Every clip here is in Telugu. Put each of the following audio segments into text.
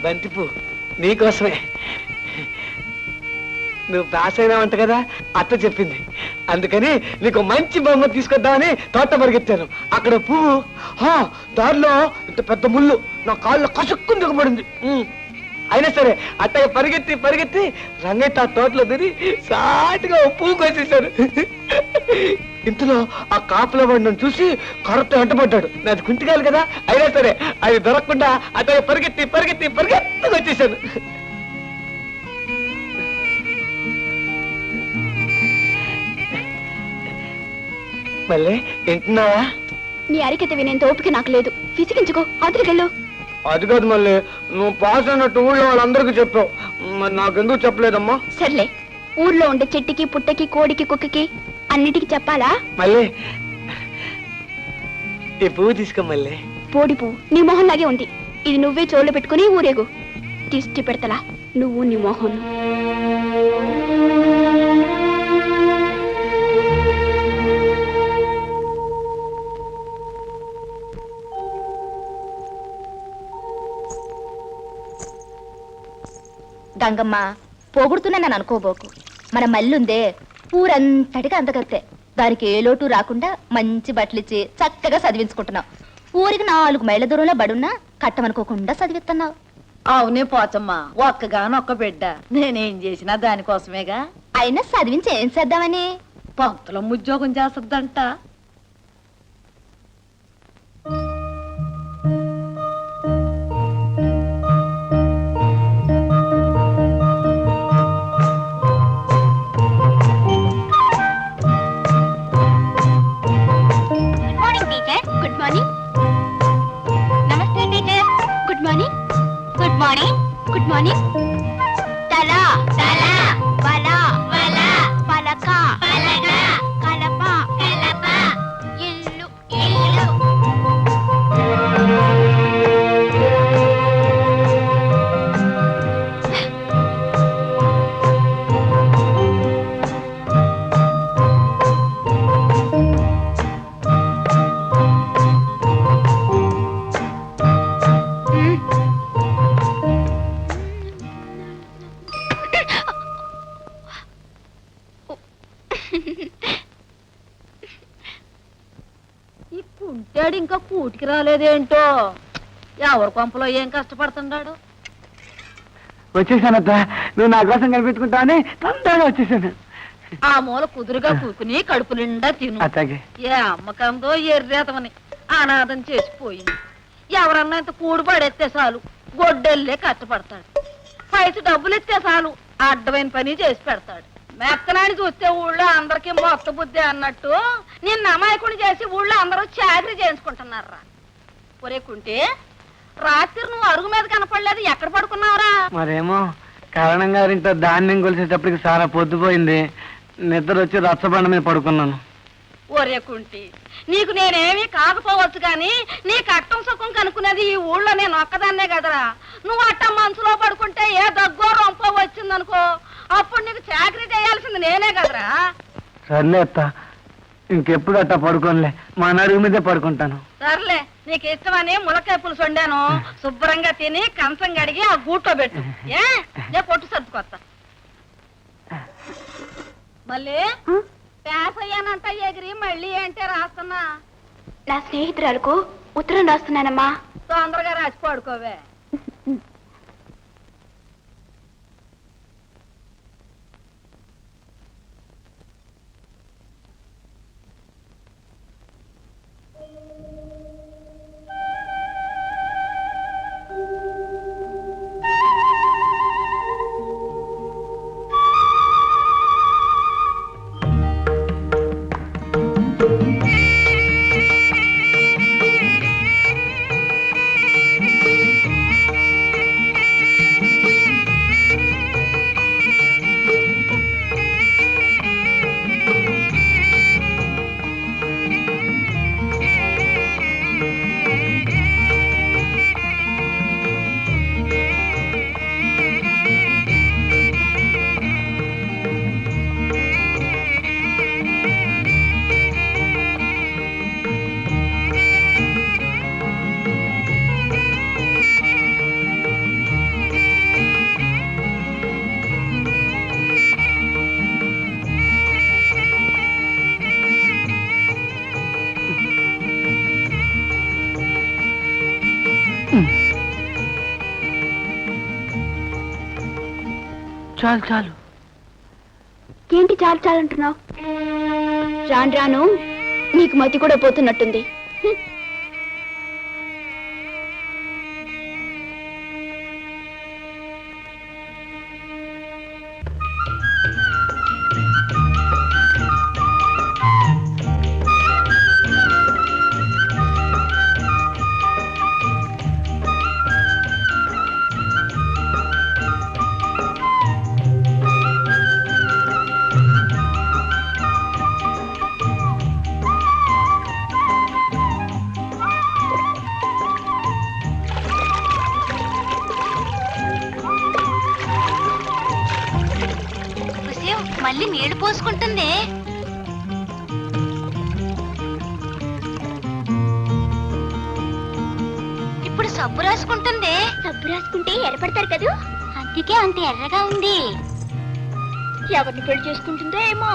బంతిపూ నీకోసమే. నువ్వు పాస్ అయినావంట కదా, అత్త చెప్పింది. అందుకని నీకు మంచి బొమ్మ తీసుకొద్దామని తోట పరిగెత్తాను. అక్కడ పువ్వు, దారిలో ఇంత పెద్ద ముళ్ళు నా కాళ్ళలో కసుక్కుని దిగబడింది. అయినా సరే అత్తయ్య పరిగెత్తి పరిగెత్తి రంగయ్య ఆ తోటలో తిరిగి సాటుగా పువ్వు కోసేశాడు. ఇంతలో ఆ కాపులో వాడు నన్ను చూసి కరెక్ట్ వెంటబడ్డాడు. నాది కుంటికాలి కదా, అయినా సరే అది దొరకకుండా అత్తయ్య పరిగెత్తి పరిగెత్తి పరిగెత్తి వచ్చేసాను. మళ్ళీ వింటున్నావా? నీ అరికత వినేంత ఓపిక నాకు లేదు. విసిగించుకో, అవతలికెళ్ళు. అది కాదు మళ్ళీ, నువ్వు పాస్ అయినట్టు ఊళ్ళో వాళ్ళందరికీ చెప్పావు, మరి నాకెందుకు చెప్పలేదమ్మా? సర్లే, ఊర్లో ఉండే చెట్టుకి పుట్టకి కోడికి కుక్కకి అన్నిటికీ చెప్పాలా? మళ్ళీ ఈ పువ్వు తీసుకో. మళ్ళీ పోడి పువ్వు నీ మొహంలాగే ఉంది. ఇది నువ్వే చోళ్ళు పెట్టుకుని ఊరేగు. దిష్టి పెడతలా నువ్వు నీ మొహం. గంగమ్మ, పోగొడుతున్నానని అనుకోబోకు. మన మల్లుందే ఊరంతటిగా అందగత్తే. దానికి ఏ లోటు రాకుండా మంచి బట్టలిచ్చి చక్కగా చదివించుకుంటున్నావు. ఊరికి 4 మైళ్ళ దూరంలో బడున్నా కట్టమనుకోకుండా చదివిస్తున్నావు. అవునే పోచమ్మా, ఒక్కగానొక్క బిడ్డ. నేనేం చేసినా దానికోసమేగా. అయినా చదివించి ఏం చేద్దామని? పంతులం ఉద్యోగం చేస్తుందంట. Good morning. తల తల, వల వల, పలక పలక, కలప కలప, ఇల్లు ఇల్లు. కుంటాడు ఇంకా కూటికి రాలేదేంటో. ఎవరి కొంపలో ఏం కష్టపడుతున్నాడు. వచ్చేసానత్త, నువ్వు నా కోసం కనిపించుకుంటావని తొందరగా వచ్చేసాను. ఆ మూల కుదురుగా కూకుని కడుపు నిండా తిను. అత్తగే ఏ అమ్మకందో ఎర్రేతమని అనాథం చేసిపోయింది. ఎవరన్నా ఇంత కూడు పడెత్తే చాలు గొడ్డెల్లే కష్టపడతాడు. పైసలు డబ్బులు ఎత్తే చాలు అడ్డమైన పని చేసి పెడతాడు. మెత్తనాన్ని చూస్తే ఊళ్ళో అందరికీ మొత్త బుద్ధి అన్నట్టు నిన్న అమాయకుని చేసి ఊళ్ళో అందరూ చాకరీ చేయించుకుంటున్నారా. ఒరే కుంటే, రాత్రి నువ్వు అరుగు మీద కనపడలేదు, ఎక్కడ పడుకున్నావురా? మరేమో కారణం గారింట ధాన్యం కొలిసేటప్పటికి చాలా పొద్దుపోయింది. నిద్ర వచ్చి రచ్చబండ మీద పడుకున్నాను. ఒరే కుంటి, నీకు నేనేమీ కాకపోవచ్చు గాని నీ కట్టం సుఖం కనుక్కునేది ఈ ఊళ్ళో నేను ఒక్కదాన్నే కదరా. నువ్వు అట్ట మనసులో పడుకుంటే ఏ దగ్గో రొంపో వచ్చిందనుకో, అప్పుడు నీకు చాకరీ చేయాల్సింది నేనే కదరా. సర్లే అత్త, ఇంకెప్పుడు అట్టా పడుకోనిలే, మా నడుగు మీదే పడుకుంటాను. సర్లే, నీకు ఇష్టమని ములకాయ పులుసు వండాను. శుభ్రంగా తిని కంచం కడిగి ఆ గూట్లో పెట్టు. ఏ పొట్టు సర్దుకొస్తా. మళ్ళీ ప్యాస్ అయ్యానంట ఎగిరి మళ్ళీ అంటే రాస్తున్నా. నా స్నేహితురాలకు ఉత్తరం రాస్తున్నానమ్మా. తొందరగా రాసి పడుకోవే. చాలు చాలు. ఏంటి చాలు చాలు అంటున్నావు? రాను రాను నీకు మతి కూడా పోతున్నట్టుంది. మళ్ళీ నీళ్లు పోసుకుంటుంది. ఇప్పుడు సబ్బు రాసుకుంటుంది. సబ్బు రాసుకుంటే ఎర్రపడతారు కదూ, అందుకే అంత ఎర్రగా ఉంది. ఎవరిని పెళ్లి చేసుకుంటుందో ఏమో.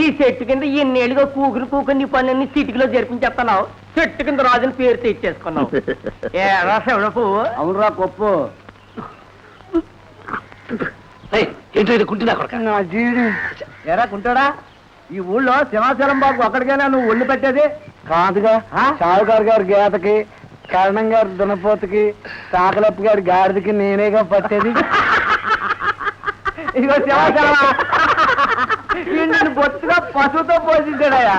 ఈ చెట్టు కింద ఎన్నేళ్ళుగా కూకుని కూకుని పనులన్నీ సిటికిలో జరిపించేస్తున్నావు. చెట్టు కింద రాజుని పేరు తెచ్చేసుకున్నావు. ఏ రాసేవడ పువ్వు? అవునురా కొప్పు. ఎరా కుంటాడా, ఈ ఊళ్ళో సింహాచలం బాబు ఒక్కడికైనా నువ్వు ఒళ్ళు పెట్టేది కాదుగా. షావుకారు గారి గేతకి, కరణం గారి దునపోతుకి, సాకలప్ప గారి గాడిదకి నేనేగా పట్టేది. ఇదిగో సింహాచలమా, నేను బొత్తుగా పశువుతో పోషించాడయా.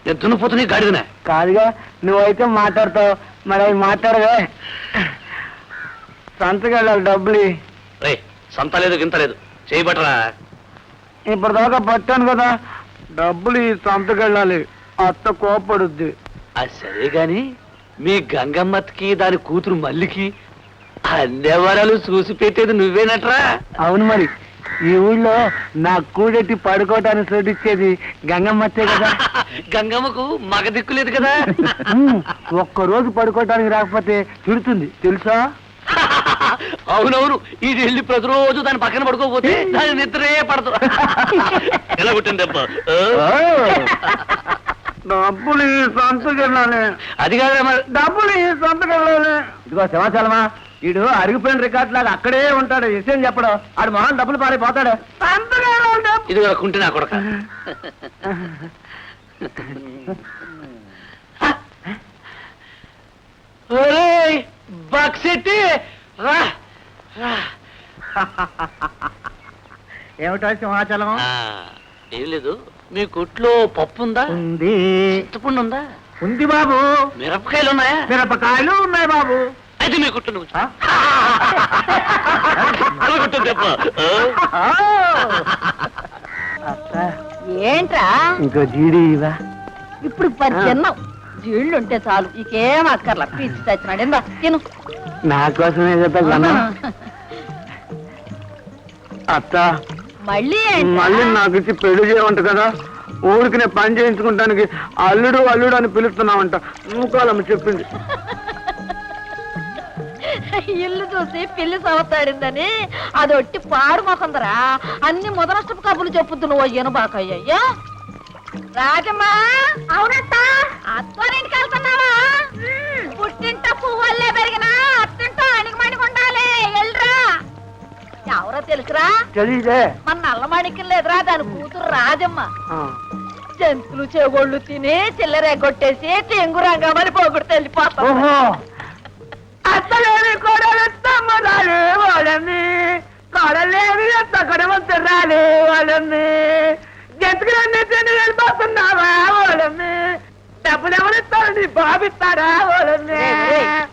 నేను దున్నపోతున్నా గాడిదనే కాదుగా, నువ్వైతే మాట్లాడతావు, మరి అవి మాట్లాడవే. సంతకెళ్ళాలి డబ్బులు. సంత లేదు గింత లేదు, చేయబట్టరా. ఇప్పటిదాకా పట్టాను కదా, డబ్బులు ఈ సంతకెళ్ళాలి, అత్త కోపడుద్ది. అది సరే గాని మీ గంగమ్మకి దాని కూతురు మల్లికి అన్ని వరాలు చూసి పెట్టేది నువ్వేనట్రా? అవును, మరి ఈ ఊళ్ళో నా కూడెట్టి పడుకోవటానికి చోటిచ్చేది గంగమ్మచ్చే కదా. గంగమ్మకు మగ దిక్కు లేదు కదా. ఒక్కరోజు పడుకోవటానికి రాకపోతే తిడుతుంది తెలుసా. అవునవును, ఇది వెళ్ళి ప్రతిరోజు దాని పక్కన పడుకోకపోతే దాని నిద్రే పడదు. ఎలా పుట్టింది దెబ్బ? డబ్బులు సంతకెళ్ళాలి. అది కాదా మరి, డబ్బులు సంతకెళ్ళాలి. ఇదిగో సింహాచలమా, వీడు అరిగిపోయిన రికార్డు లాగా అక్కడే ఉంటాడు, విషయం చెప్పడం. ఆడు మొహం డబ్బులు పారిపోతాడు. ఇది కూడా కుంటే నా కొడక. బక్సెట్టి రా. ఏమిటో సింహాచలం? ఏం లేదు, మీ కొట్లో పప్పు ఉందా? ఉంది. చింతపండు ఉందా? ఉంది బాబు. మిరపకాయలు ఉన్నాయా? మిరపకాయలు ఉన్నాయి బాబు. అయితే మీ కుట్టు నువ్వు కుట్టు దెబ్బ. ఏంట్రా ఇంకో జీడి ఇవా. ఇప్పుడు చిన్నం జీళ్ళుంటే చాలు, ఇకేం అక్కర్లా. పిచ్చి తెచ్చినాడు, ఎందా తిను. నా కోసమే కదా కొన్నా. అత్త మళ్ళీ మళ్ళీ నాకు ఇచ్చి పెళ్లి చేయమంట కదా. ఊరికి నేను పని చేయించుకుంటానికి అల్లుడు అల్లుడు అని పిలుస్తున్నావంట. మూకాలమ్మ చెప్పింది. ఇల్లు చూసి పిల్లి సవతాడిందని అదొట్టి పాడు మొకందరా. అన్ని మొదలష్టపు కబులు చెప్పుద్దు నువ్వు. అయ్యను బాకయ్యా. రాజమ్మా, అవునత్త, అత్తోరింటికి వెళ్తున్నావా? పుట్టింట పువ్వుల్లే పెరిగినా అత్తింటో అణిగిమణిగి ఉండాలి. ఎల్రా. ఎవరో తెలుసురా? తెలీదే. మన నల్లమణికి లేదురా, దాని కూతురు రాజమ్మ. జంతువులు చెగోళ్ళు తిని చిల్లరెగొట్టేసి చెంగురంగమని పోగొడితే వెళ్ళిపోతాం. అత్తలేని కొడలు తమ్మరాలి వాళ్ళని, కొడలేని తొక్కడమొత్తరాలి వాళ్ళని, జంతుకులన్నీ తిని వెళ్ళిపోతున్నావా వాళ్ళని, డబ్బులు ఎవరిస్తారు నీ బాబిస్తారా వాళ్ళని.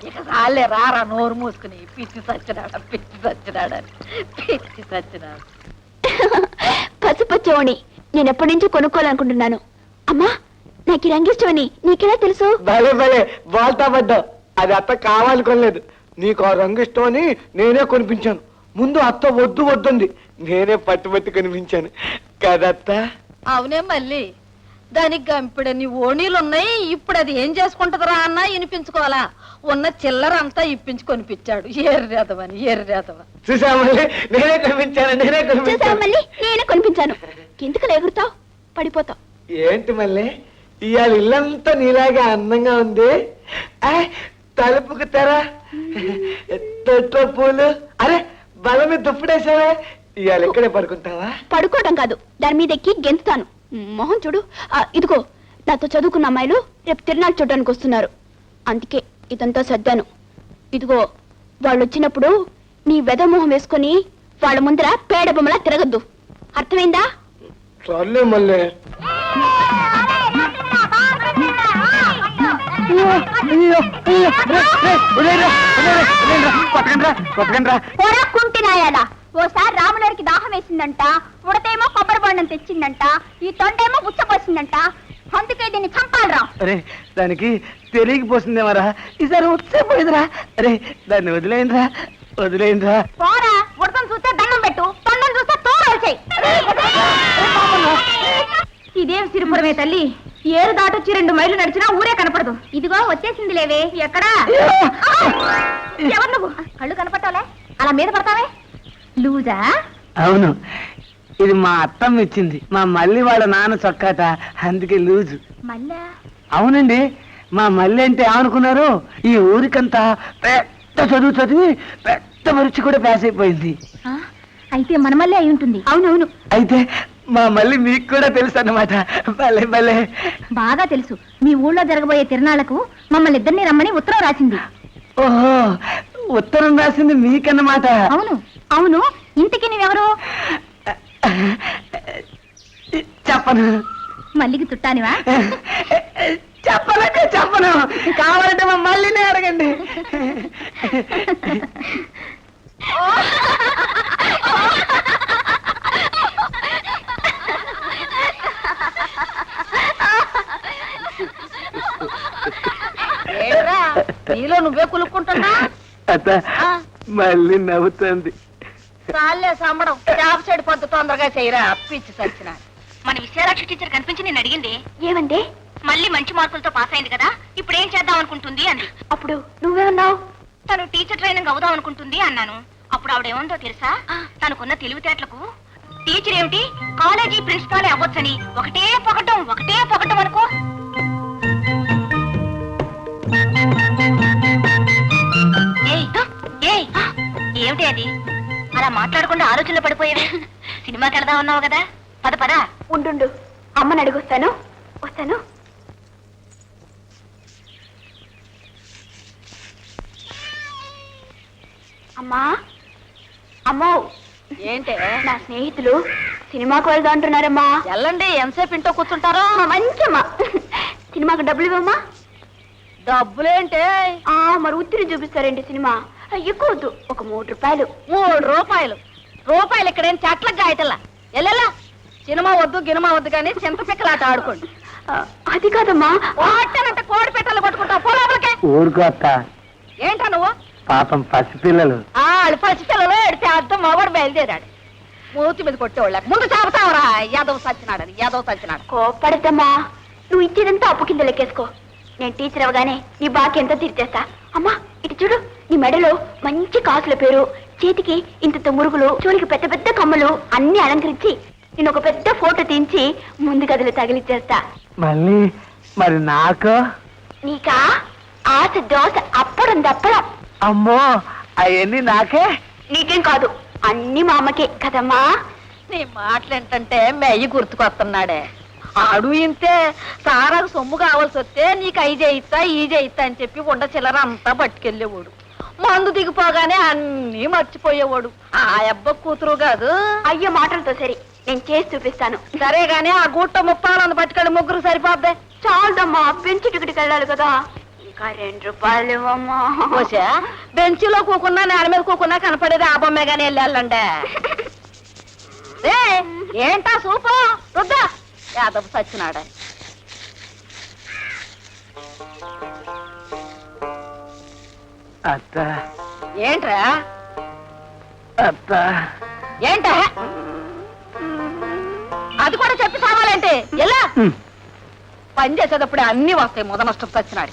ఇక చాలే, రారా నోరు మూసుకుని. పిచ్చి సచ్చినాడా, పిచ్చి సచ్చినాడని, పిచ్చి సచ్చినాడు. పసుపచ్చోని నేను ఎప్పటి నుంచో కొనుక్కోవాలనుకుంటున్నాను. అమ్మా, నాకు ఈ రంగు ఇష్టమని నీకెలా తెలుసు? భలే భలే బాల్తా పడ్డా. అది అత్త కావాలనుకోలేదు, నీకు ఆ రంగు ఇష్టం అని నేనే కొనిపించాను. ముందు అత్త వద్దు వద్దుంది, నేనే పట్టుబట్టి కనిపించాను కదత్త. అవునే మళ్ళీ దానికి గంపిడని ఓణీలున్నాయి. ఇప్పుడు అది ఏం చేసుకుంటదిరా అన్నా వినిపించుకోవాలా? ఉన్న చిల్లరంతా ఇప్పించుకొనిపించాడు. ఎర్రేదవని ఎర్రేదవ. చూసా మళ్ళీ నేనే కనిపించాను, నేనే చూసావా కనిపించాను. మళ్ళీ నేనే కొనిపించాను. ఎందుకు ఎగురుతావు? పడిపోతావు. ఏంటి మళ్ళీ ఇవాళ ఇల్లంతా నీలాగా అందంగా ఉంది. తలుపుకు తెర, తొట్ల పూలు, అరే బల మీద దుప్పుడేసావా? ఇవాళ ఇక్కడే పడుకుంటావా? పడుకోవడం కాదు, దాని మీద ఎక్కి గెంతుతాను. మొహం చూడు. ఇదిగో నాతో చదువుకున్న అమ్మాయిలు రేపు తిరునాళ్ళు చూడడానికి వస్తున్నారు. అందుకే ఇదంతా సర్దాను. ఇదిగో వాళ్ళు వచ్చినప్పుడు నీ వెద మొహం వేసుకొని వాళ్ళ ముందర పేడ బొమ్మలా తిరగద్దు. అర్థమైందా? సర్లే మళ్ళీ. కుంటినాయాలా? ఓసారి రాములరికి దాహం వేసిందంట, ఉడతేమో కొబ్బరి బొండం తెచ్చిందంట, ఈ తొండేమో ఉచ్చపోసిందంట. అందుకే దీన్ని చంపాలరా. అరే దానికి తెలియకపోతుందేమరా, ఈసారి వచ్చేపోయిందిరా. అరే దాన్ని వదిలేయండిరా, వదిలేయండిరా. పోరా, ఉడతం చూస్తే దండం పెట్టు, తొండం చూస్తే తోరాలు చెయ్యి. ఇదేం సిరిపురమే తల్లి, ఏరు దాటొచ్చి 2 మైళ్ళు నడిచినా ఊరే కనపడదు. ఇదిగో వచ్చేసింది లేవే. ఎక్కడా? ఎవరు నువ్వు? కళ్ళు కనపట్టాలే, అలా మీద పడతావే. లూజా? అవును, ఇది మా అత్తమ్మ ఇచ్చింది. మా మళ్ళీ వాళ్ళ నాన్న చొక్కాట, అందుకే లూజు. మళ్ళా? అవునండి, మా మళ్ళీ అంటే ఏమనుకున్నారు? ఈ ఊరికంతా పెద్ద చదువు చదివి పెద్ద పరీక్ష కూడా పాస్ అయిపోయింది. అయితే మన మళ్ళీ అయి ఉంటుంది. అవునవును, అయితే మా మళ్ళీ మీకు కూడా తెలుసు అన్నమాట. భలే భలే. బాగా తెలుసు. మీ ఊళ్ళో జరగబోయే తిరణాలకు మమ్మల్ని ఇద్దరిని రమ్మని ఉత్తరం రాసింది. ఓహో, ఉత్తరం రాసింది మీకన్నమాట. అవును అవును. ఇంతకీ నువ్వెవరు? చెప్పను. మల్లికి చుట్టానివా? చెప్పనంటే చెప్పను, కావాలంటే మా మళ్ళీనే అడగండి. ఏరా నీలో నువ్వే కులుక్కుంటున్నా? అత్త మళ్ళీ నవ్వుతుంది. చాలే సంబడం, చేప చెడు పొద్దు తొందరగా చేయరా. అప్పిచ్చి సచ్చిన. మన విశాలాక్షి టీచర్ కనిపించి నేను అడిగింది. ఏమంటే? మళ్ళీ మంచి మార్కులతో పాస్ అయింది కదా, ఇప్పుడు ఏం చేద్దాం అనుకుంటుంది అంది. అప్పుడు నువ్వేమన్నావు? తను టీచర్ ట్రైనింగ్ అవుదాం అనుకుంటుంది అన్నాను. అప్పుడు ఆవిడేమందో తెలుసా? తనకున్న తెలివితేటలకు టీచర్ ఏమిటి కాలేజీ ప్రిన్సిపాలే అవ్వచ్చని ఒకటే పొగటం అనుకో. ఏమిటి అది అలా మాట్లాడకుండా ఆలోచనలో పడిపోయేవి? సినిమాకి వెళదాం ఉన్నావు కదా, పద పద. ఉండు, అమ్మని అడిగొస్తాను. వస్తాను. అమ్మా, అమ్మో. ఏంటే? నా స్నేహితులు సినిమాకు వెళ్దాం అంటున్నారమ్మా. వెళ్ళండి, ఎంతసేపు ఇంట్లో కూర్చుంటారో. మంచమ్మా, సినిమాకు డబ్బులు ఇవ్వమ్మా. డబ్బులేంటే? మరి ఉత్తిని చూపిస్తారండి సినిమా. ఎక్కువ వద్దు, ఒక 3 రూపాయలు. 3 రూపాయలు? రూపాయలు ఇక్కడేం చెట్లకు గాయటల్లా. ఎల్లెలా సినిమా వద్దు గినిమా వద్దు కానీ చింత పిక్కలాట ఆడుకోండి. అది కాదమ్మా. అంటే కోడి పెట్టాలి పట్టుకుంటావు. పోలాపలకే ఊరుకో అత్త. ఏంటా నువ్వు? పాపం పసిపిల్లలు. వాళ్ళు పసిపిల్లలు ఎడితే అర్థం మగవాడు బయలుదేరాడు. మూతి మీద కొట్టేవాళ్ళ ముందు చెబుతావరా యాదవ్ సచ్చినాడు. కోపడద్దమ్మా, నువ్వు ఇచ్చేదంతా అప్పు కింద లెక్కేసుకో. నేను టీచర్ అవగానే నీ బాకి ఎంతో తీర్చేస్తా. అమ్మా ఇటు చూడు, నీ మెడలో మంచి కాసుల పేరు, చేతికి ఇంత మురుగులు, చెవులకి పెద్ద పెద్ద కమ్మలు అన్ని అలంకరించి నేను ఒక పెద్ద ఫోటో తీయించి ముందు గదిలో తగిలిచ్చేస్తా. మళ్ళీ మరి నాకు? నీకా ఆశ దోశ అప్పడం దప్పడం. అమ్మో, అవన్నీ నాకే? నీకేం కాదు, అన్ని మా అమ్మకే కదమ్మా. నీ మాటలేంటంటే మెయ్యి గుర్తుకొస్తున్నాడే. ఆడు ఇంతే, సారాకు సొమ్ము కావాల్సి వస్తే నీకు అయి చేయిస్తా ఈ చేయిస్తా అని చెప్పి ఉండ చిల్లర అంతా పట్టుకెళ్ళేవాడు. మందు దిగిపోగానే అన్నీ మర్చిపోయేవాడు. ఆ అబ్బ కూతురు కాదు. అయ్యో మాటలతో సరి, నేను చేసి చూపిస్తాను. సరే గాని ఆ గుట్ట ముప్పాలను పట్టుకెళ్ళి 3 సరిపోద్దే. చాలదమ్మా, బెంచ్ టికెట్కి వెళ్ళాలి కదా. ఇంకా 2 రూపాయలు ఇవ్వమ్మా. వచ్చా బెంచిలో కూకున్నా నేల మీద కూకున్నా కనపడేది ఆ బొమ్మే గానీ వెళ్ళాలండే. ఏంటా సూపు రుద్దా యాదవ్ సచ్చినాడా. అత్త ఏంట్రా అత్త ఏంట అది కూడా చెప్పి సావాలంటే ఎలా? పని చేసేటప్పుడే అన్ని వస్తాయి మొద నష్టం చచ్చినాడు